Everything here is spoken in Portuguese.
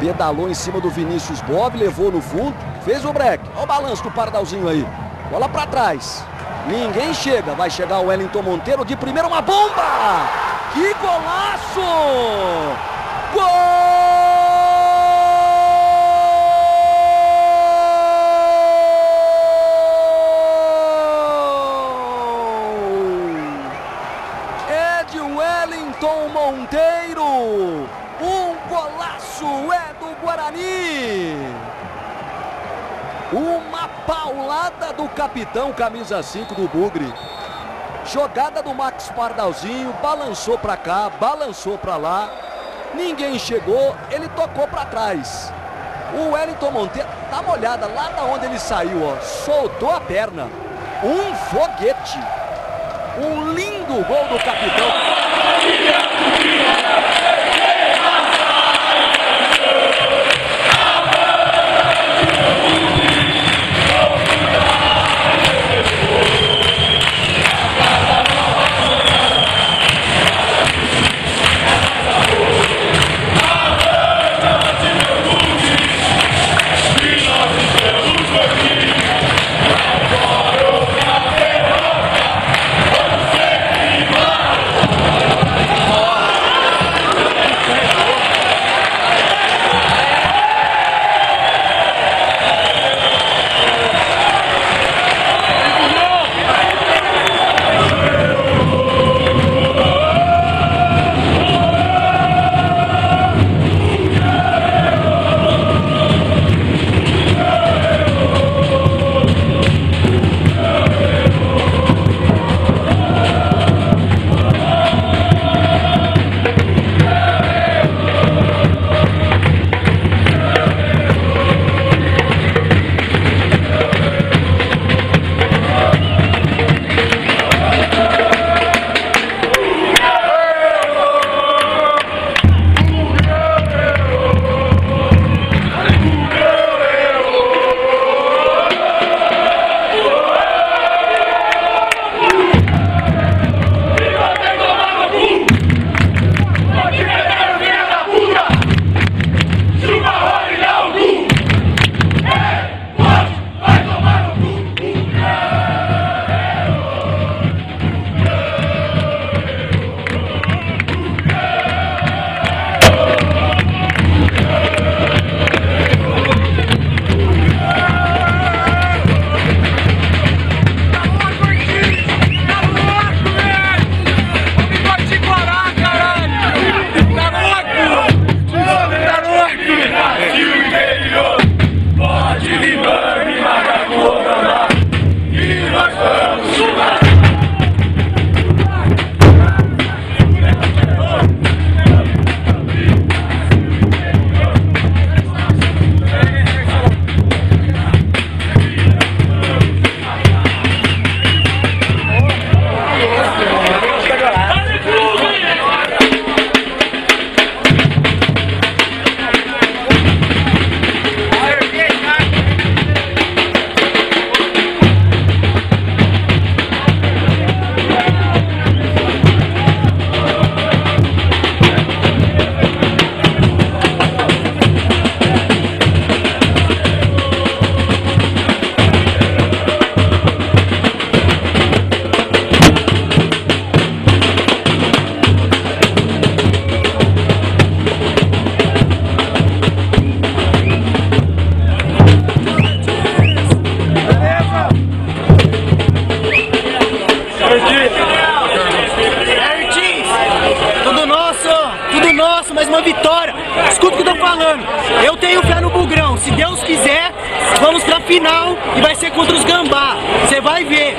Pedalou em cima do Vinícius Bob, levou no fundo, fez o break. Olha o balanço do Pardalzinho aí. Bola pra trás. Ninguém chega. Vai chegar o Wellington Monteiro de primeira, uma bomba! Que golaço! Gol! É de Wellington Monteiro. Um golaço é do Guarani. Uma paulada do capitão, camisa 5 do Bugre. Jogada do Max Pardalzinho, balançou pra cá, balançou pra lá. Ninguém chegou, ele tocou pra trás. O Wellington Monteiro, dá uma olhada lá da onde ele saiu, ó. Soltou a perna. Um foguete. Um lindo gol do capitão. Mais uma vitória. Escuta o que eu tô falando. Eu tenho fé no Bugrão. Se Deus quiser, vamos pra final e vai ser contra os Gambá. Você vai ver.